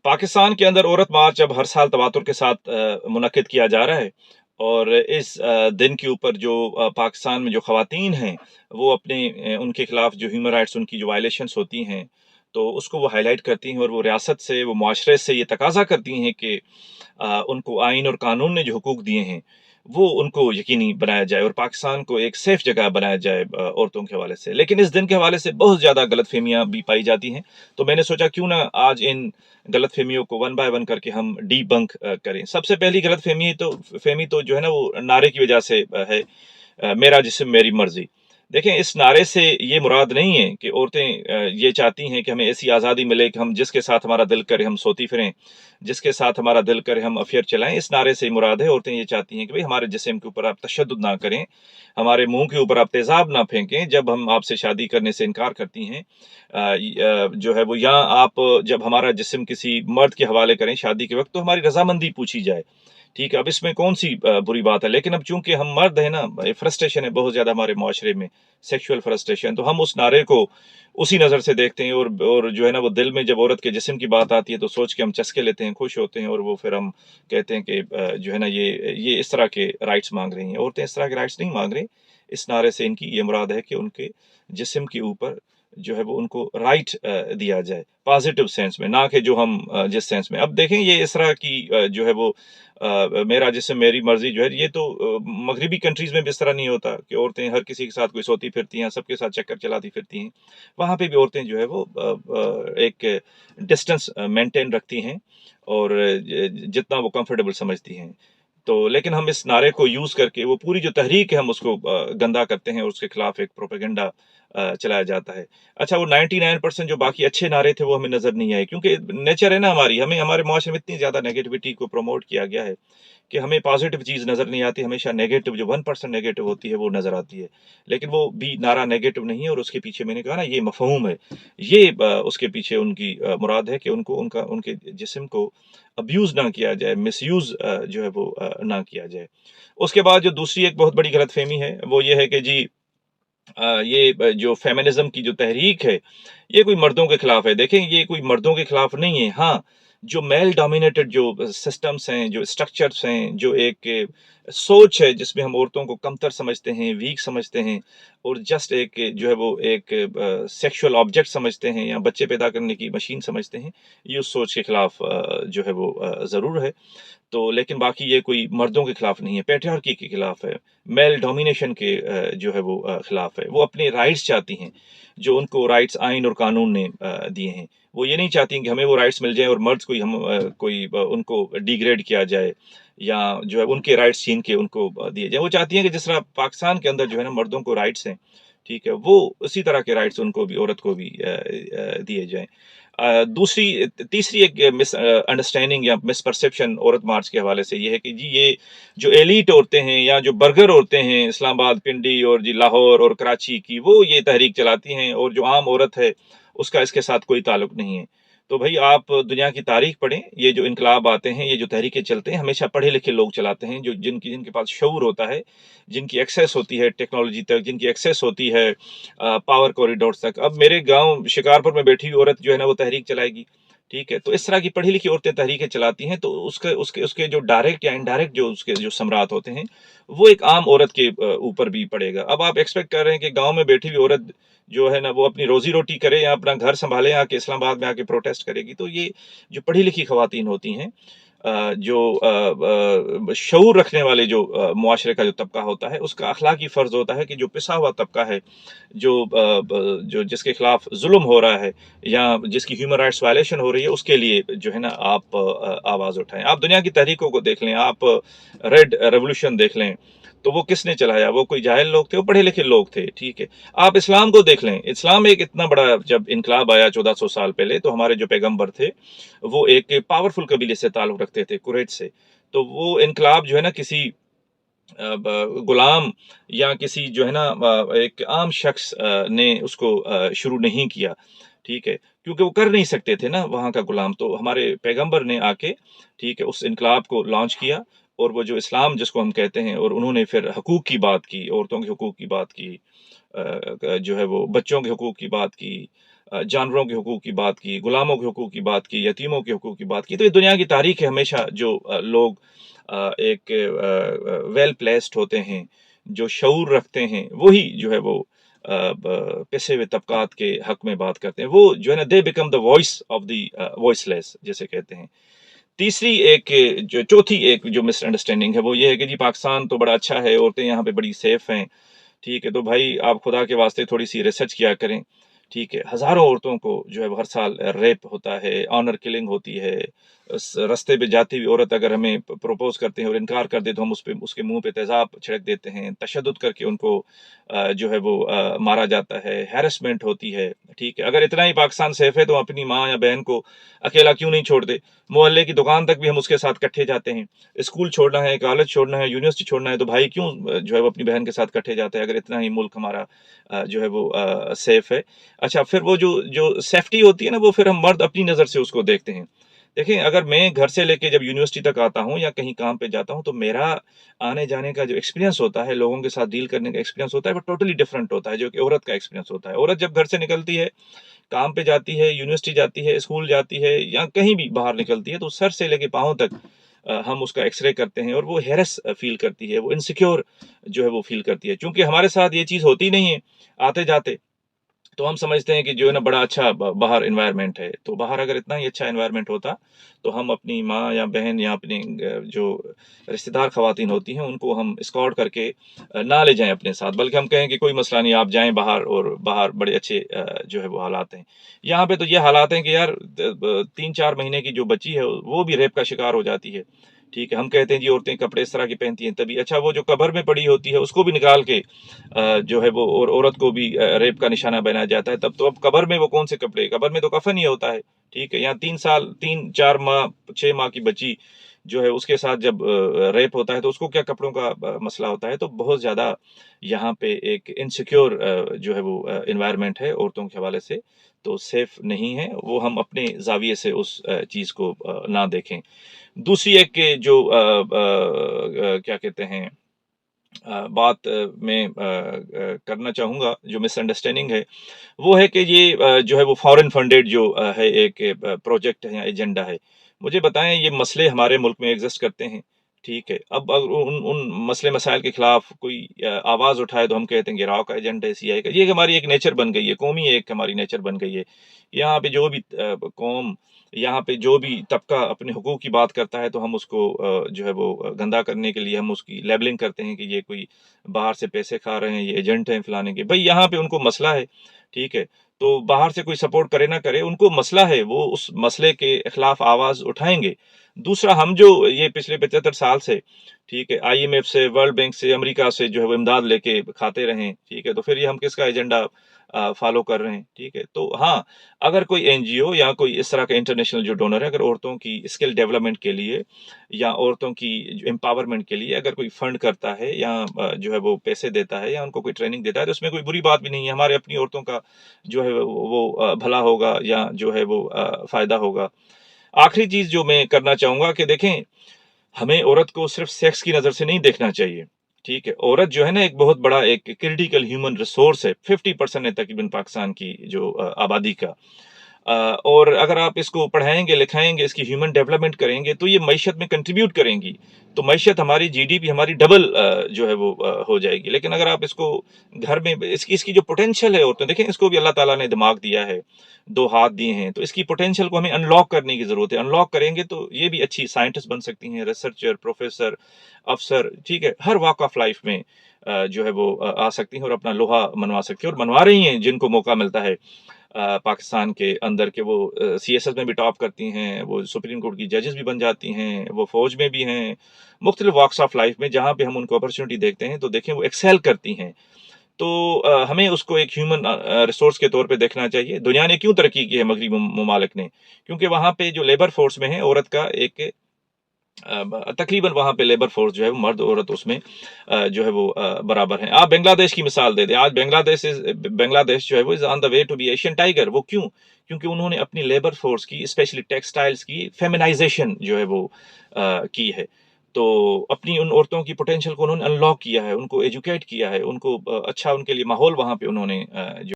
पाकिस्तान के अंदर औरत मार्च अब हर साल तवातुर के साथ मुनक्किद किया जा रहा है और इस दिन के ऊपर जो पाकिस्तान में जो ख़वातीन हैं, वो अपने उनके खिलाफ जो ह्यूमन राइट्स उनकी जो वायलेशंस होती हैं, तो उसको वो हाइलाइट करती हैं और वो रियासत से, वो मुआशरे से ये तकाज़ा करती हैं कि उनको आइन और कानून ने जो हुकूक दिए हैं, वो उनको यकीनी बनाया जाए और पाकिस्तान को एक सेफ जगह बनाया जाए औरतों के हवाले से। लेकिन इस दिन के हवाले से बहुत ज़्यादा गलतफ़हमियाँ भी पाई जाती हैं, तो मैंने सोचा क्यों ना आज इन गलतफ़हमियों को वन बाय वन करके हम डीबंक करें। सबसे पहली गलतफ़हमी तो जो है ना वो नारे की वजह से है, मेरा जिस्म मेरी मर्ज़ी। देखें, इस नारे से ये मुराद नहीं है कि औरतें ये चाहती हैं कि हमें ऐसी आज़ादी मिले कि हम जिसके साथ हमारा दिल करे हम सोती फिरें, जिसके साथ हमारा दिल करे हम अफ़ेयर चलाएँ। इस नारे से मुराद है औरतें ये चाहती हैं कि भई हमारे जिस्म के ऊपर आप तशद्दुद ना करें, हमारे मुँह के ऊपर आप तेज़ाब ना फेंकें जब हम आपसे शादी करने से इनकार करती हैं। जो है वो या आप जब हमारा जिस्म किसी मर्द के हवाले करें शादी के वक़्त तो हमारी रज़ामंदी पूछी जाए। ठीक है, अब इसमें कौन-सी बुरी बात है? लेकिन अब चूँकि हम मर्द हैं ना, फ्रस्ट्रेशन है बहुत ज़्यादा हमारे मुआशरे में, सेक्सुअल फ्रस्ट्रेशन, तो हम उस नारे को उसी नज़र से देखते हैं और जो है ना वो दिल में जब औरत के जिस्म की बात आती है तो सोच के हम चस्के लेते हैं, खुश होते हैं और वो फिर हम कहते हैं कि जो है ना ये इस तरह के राइट्स माँग रही हैं। औरतें इस तरह के राइट्स नहीं माँग रही, इस नारे से इनकी ये मुराद है कि उनके जिस्म के ऊपर जो है वो उनको राइट दिया जाए, पॉज़िटिव सेंस में, ना कि जो हम जिस सेंस में। अब देखें ये इस तरह की जो है वो मेरा जिस्म मेरी मर्ज़ी जो है, ये तो मगरिबी कंट्रीज़ में भी इस तरह नहीं होता कि औरतें हर किसी के साथ कोई सोती फिरती हैं, सबके साथ चक्कर चलाती फिरती हैं। वहाँ पे भी औरतें जो है वो एक डिस्टेंस मेंटेन रखती हैं और जितना वो कंफर्टेबल समझती हैं। तो लेकिन हम इस नारे को यूज़ करके वो पूरी जो तहरीक है हम उसको गंदा करते हैं और उसके खिलाफ एक प्रोपेगेंडा चलाया जाता है। अच्छा, वो 99% जो बाकी अच्छे नारे थे वो हमें नज़र नहीं आए, क्योंकि नेचर है ना हमारी, हमें हमारे मुआशरे में इतनी ज़्यादा नेगेटिविटी को प्रमोट किया गया है कि हमें पॉज़िटिव चीज़ नज़र नहीं आती, हमेशा नेगेटिव जो 1% नेगेटिव होती है वो नज़र आती है। लेकिन वो भी नारा नेगेटिव नहीं है और उसके पीछे मैंने कहा ना ये मफ़हूम है। ये उसके पीछे उनकी मुराद है कि उनको उनके जिस्म को अब्यूज़ ना किया जाए, मिसयूज़ जो है वो ना किया जाए। उसके बाद जो दूसरी एक बहुत बड़ी गलतफ़हमी है, वो ये है कि जी ये जो फेमिनिज़्म की जो तहरीक है, ये कोई मर्दों के खिलाफ है। देखें, ये कोई मर्दों के खिलाफ नहीं है। हाँ, जो मेल डोमिनेटेड जो सिस्टम्स हैं, जो स्ट्रक्चर्स हैं, जो एक सोच है जिसमें हम औरतों को कमतर समझते हैं, वीक समझते हैं और जस्ट एक जो है वो एक सेक्सुअल ऑब्जेक्ट समझते हैं या बच्चे पैदा करने की मशीन समझते हैं, ये उस सोच के खिलाफ जो है वो ज़रूर है। तो लेकिन बाकी ये कोई मर्दों के खिलाफ नहीं है, पैट्रियार्की के खिलाफ है, मेल डोमिनेशन के जो है वो खिलाफ है। वो अपने राइट्स चाहती हैं, जो उनको राइट्स आइन और कानून ने दिए हैं। वो ये नहीं चाहती कि हमें वो राइट्स मिल जाएँ और मर्द कोई उनको डिग्रेड किया जाए या जो है उनके राइट्स छीन के उनको दिए जाएँ। वो चाहती हैं कि जिस तरह पाकिस्तान के अंदर जो है ना मर्दों को राइट्स हैं, ठीक है? वो उसी तरह के राइट्स उनको भी, औरत को भी दिए जाएँ। तीसरी एक अंडरस्टैंडिंग या मिसपरसेप्शन औरत मार्च के हवाले से ये है कि जी ये जो एलीट औरतें हैं या जो बर्गर औरतें हैं इस्लामाबाद, पिंडी और जी लाहौर और कराची की, वो ये तहरीक चलाती हैं और जो आम औरत है, उसका इसके साथ कोई ताल्लुक नहीं है। तो भई आप दुनिया की तारीख पढ़ें, ये जो इनकलाब आते हैं, ये जो तहरीकें चलते हैं, हमेशा पढ़े-लिखे लोग चलाते हैं, जो जिनके पास शऊर होता है, जिनकी एक्सेस होती है टेक्नोलॉजी तक, जिनकी एक्सेस होती है पावर कॉरिडोर्स तक। अब मेरे गाँव शिकारपुर में बैठी हुई औरत जो है ना वो तहरीक चलाएगी, ठीक है? तो इस तरह की पढ़ी-लिखी औरतें तहरीकें चलाती हैं, तो उसके उसके उसके जो डायरेक्ट या इनडायरेक्ट जो उसके जो सम्राट होते हैं, वो एक आम औरत के ऊपर भी पड़ेगा। अब आप एक्सपेक्ट कर रहे हैं कि गाँव में बैठी हुई औरत जो है ना वो अपनी रोज़ी-रोटी करे या अपना घर सँभाले आके इस्लामाबाद में आके प्रोटेस्ट करेगी, तो ये जो पढ़ी-लिखी ख़वातीन होती हैं जो शऊर रखने वाले जो मुआशरे का जो तबका होता है, उसका अखलाकी फ़र्ज़ होता है कि जो पिसा हुआ तबका है, जो जो जिसके खिलाफ ज़ुल्म हो रहा है या जिसकी ह्यूमन राइट्स वायलेशन हो रही है, उसके लिए जो है ना आप आवाज़ उठाएँ। आप दुनिया की तहरीकों को देख लें, आप रेड रेवोल्यूशन देख लें, तो वो किसने चलाया? वो कोई जाहिल लोग थे? वो पढ़े-लिखे लोग थे, ठीक है। आप इस्लाम को देख लें, इस्लाम एक इतना बड़ा जब इनकलाब आया 1400 साल पहले, तो हमारे जो पैगंबर थे, वो एक पावरफुल कबीले से ताल्लुक़ रखते थे, कुरैश से। तो वो इनकलाब जो है ना किसी गुलाम या किसी जो है ना एक आम शख्स ने उसको शुरू नहीं किया, ठीक है? क्योंकि वो कर नहीं सकते थे ना वहाँ का गुलाम, तो हमारे पैगंबर ने आके, ठीक है, उस इनकलाब को लॉन्च किया और वो जो इस्लाम जिसको हम कहते हैं और उन्होंने फिर हकूक़ की बात की, औरतों के हकूक़ की बात की, जो है वो बच्चों के हकूक़ की बात की, जानवरों के हकूक़ की बात की, गुलामों के हकूक़ की बात की, यतीमों के हकूक़ की बात की। तो ये दुनिया की तारीख़ है, हमेशा जो लोग एक वेल प्लेस्ड होते हैं, जो शऊर रखते हैं, वही जो है वो पिसे हुए तबक़ात के हक़ में बात करते हैं। वो जो है ना, they become the voice of the voiceless जिसे कहते हैं। तीसरी एक जो चौथी एक जो मिसअंडरस्टैंडिंग है, वो ये है कि जी पाकिस्तान तो बड़ा अच्छा है, औरतें यहाँ पे बड़ी सेफ़ हैं। ठीक है, तो भाई आप खुदा के वास्ते थोड़ी-सी रिसर्च किया करें, ठीक है? हज़ारों औरतों को जो है वो हर साल रेप होता है, ऑनर किलिंग होती है। रास्ते पे जाती हुई औरत अगर हमें प्रपोज़ करते हैं और इनकार कर दे, तो हम उसके मुँह पे तेज़ाब छिड़क देते हैं, तशद्दुद करके उनको जो है वो मारा जाता है, हैरेसमेंट होती है, ठीक है? अगर इतना ही पाकिस्तान सेफ़ है, तो अपनी माँ या बहन को अकेला क्यों नहीं छोड़ दे? मोहल्ले की दुकान तक भी हम उसके साथ इकट्ठे जाते हैं। स्कूल छोड़ना है, कॉलेज छोड़ना है, यूनिवर्सिटी छोड़ना है, तो भाई क्यों जो है वो अपनी बहन के साथ इकट्ठे जाता है, अगर इतना ही मुल्क हमारा जो है वो सेफ है। अच्छा, फिर वो जो जो सेफ्टी होती है ना, वो फिर हम मर्द अपनी नज़र से उसको देखते हैं। देखिए, अगर मैं घर से लेके जब यूनिवर्सिटी तक आता हूँ या कहीं काम पे जाता हूँ, तो मेरा आने-जाने का जो एक्सपीरियंस होता है, लोगों के साथ डील करने का एक्सपीरियंस होता है, वो टोटली डिफरेंट होता है, जो कि औरत का एक्सपीरियंस होता है। औरत जब घर से निकलती है, काम पे जाती है, यूनिवर्सिटी जाती है, स्कूल जाती है या कहीं भी बाहर निकलती है, तो सर से लेके पाँव तक हम उसका एक्स-रे करते हैं और वो हैरेस फ़ील करती है, वो इनसिक्योर जो है वो फ़ील करती है। चूँकि हमारे साथ ये चीज़ होती नहीं है, आते-जाते, तो हम समझते हैं कि जो है ना बड़ा अच्छा बाहर एनवायरनमेंट है। तो बाहर अगर इतना ही अच्छा एनवायरनमेंट होता, तो हम अपनी माँ या बहन या अपनी जो रिश्तेदार ख़वातीन होती हैं, उनको हम एस्कॉर्ट करके ना ले जाएँ अपने साथ, बल्कि हम कहें कि कोई मसला नहीं, आप जाएँ बाहर, और बाहर बड़े अच्छे जो है वो हालात हैं। यहाँ पे तो ये हालात हैं कि यार 3-4 महीने की जो बच्ची है, वो भी रेप का शिकार हो जाती है। ठीक है, हम कहते हैं जी औरतें कपड़े इस तरह के पहनती हैं तभी। अच्छा, वो जो कब्र में पड़ी होती है, उसको भी निकाल के जो है वो, और औरत को भी रेप का निशाना बनाया जाता है। तब तो अब कब्र में वो कौन से कपड़े, कब्र में तो कफ़न ही होता है, ठीक है? यहाँ 3-4 माह, 6 माह की बच्ची जो है, उसके साथ जब रेप होता है, तो उसको क्या कपड़ों का मसला होता है। तो बहुत ज़्यादा यहाँ पे एक इनसिक्योर जो है वो एनवायरनमेंट है औरतों के हवाले से, तो सेफ नहीं है। वो हम अपने ज़ाविये से उस चीज़ को ना देखें। दूसरी एक के जो क्या कहते हैं, बात मैं करना चाहूँगा, जो मिसअंडरस्टैंडिंग है, वो है कि ये जो है वो फॉरेन फंडेड जो है एक प्रोजेक्ट है या एजेंडा है। मुझे बताएँ, ये मसले हमारे मुल्क में एग्ज़िस्ट करते हैं, ठीक है? अब उन उन मसले मसाइल के खिलाफ कोई आवाज़ उठाए, तो हम कहते हैं गिराव का एजेंडा है, सीआई का। ये हमारी एक नेचर बन गई है, कौमी एक हमारी नेचर बन गई है। यहाँ पे जो भी कौम, यहाँ पे जो भी तबका अपने हुकूक की बात करता है, तो हम उसको जो है वो गंदा करने के लिए हम उसकी लेबलिंग करते हैं कि ये कोई बाहर से पैसे खा रहे हैं, ये एजेंट हैं फलाने के। भई यहाँ पे उनको मसला है, ठीक है? तो बाहर से कोई सपोर्ट करे ना करे, उनको मसला है, वो उस मसले के खिलाफ आवाज़ उठाएँगे। दूसरा, हम जो ये पिछले 75 साल से, ठीक है, आईएमएफ से, वर्ल्ड बैंक से, अमेरिका से जो है वो इमदाद लेके खाते रहे हैं, ठीक है? तो फिर ये हम किसका एजेंडा फ़ॉलो कर रहे हैं, ठीक है? तो हाँ, अगर कोई एनजीओ या कोई इस तरह का इंटरनेशनल जो डोनर है, अगर औरतों की स्किल डेवलपमेंट के लिए या औरतों की जो एम्पावरमेंट के लिए अगर कोई फंड करता है या जो है वो पैसे देता है या उनको कोई ट्रेनिंग देता है, तो उसमें कोई बुरी बात भी नहीं है। हमारे अपनी औरतों का जो है वो भला होगा या जो है वो फ़ायदा होगा। आखिरी चीज़ जो मैं करना चाहूँगा कि देखें, हमें औरत को सिर्फ़ सेक्स की नज़र से नहीं देखना चाहिए, ठीक है? औरत जो है ना, एक बहुत बड़ा एक क्रिटिकल ह्यूमन रिसोर्स है, 50% है तकरीबन पाकिस्तान की जो आबादी का। और अगर आप इसको पढ़ाएँगे, लिखाएँगे, इसकी ह्यूमन डेवलपमेंट करेंगे, तो ये मईशत में कंट्रीब्यूट करेंगी। तो मईशत हमारी जीडीपी हमारी डबल जो है वो हो जाएगी। लेकिन अगर आप इसको घर में इसकी इसकी जो पोटेंशियल है औरतें, देखें, इसको भी अल्लाह ताला ने दिमाग दिया है, 2 हाथ दिए हैं, तो इसकी पोटेंशियल को हमें अनलॉक करने की ज़रूरत है। अनलॉक करेंगे तो ये भी अच्छी साइंटिस्ट बन सकती हैं, रिसर्चर, प्रोफ़ेसर, अफ़सर, ठीक है? हर वॉक ऑफ लाइफ़ में जो है वो आ सकती हैं और अपना लोहा मनवा सकती हैं और मनवा रही हैं, जिनको मौका मिलता है पाकिस्तान के अंदर के। वो सीएसएस में भी टॉप करती हैं, वो सुप्रीम कोर्ट की जजेस भी बन जाती हैं, वो फ़ौज में भी हैं, मुख्तलिफ वॉक्स ऑफ लाइफ़ में जहाँ पे हम उनको अपॉर्च्युनिटी देखते हैं, तो देखें वो एक्सेल करती हैं। तो हमें उसको एक ह्यूमन रिसोर्स के तौर पे देखना चाहिए। दुनिया ने क्यों तरक्की की है मगरबी ममालिक ने? क्योंकि वहाँ पे जो लेबर फ़ोर्स में है, औरत का एक तकरीबन वहाँ पे लेबर फ़ोर्स जो है वो मर्द औरत उसमें जो है वो बराबर हैं। आप बांग्लादेश की मिसाल दे दें, आज बांग्लादेश जो है वो is on the way to be Asian tiger. वो क्यों? क्योंकि उन्होंने अपनी लेबर फ़ोर्स की, स्पेशली टेक्सटाइल्स की फेमिनाइज़ेशन जो है वो की है। तो अपनी उन औरतों की पोटेंशियल को उन्होंने अनलॉक किया है, उनको एजुकेट किया है, उनको अच्छा उनके लिए माहौल वहाँ पे उन्होंने जो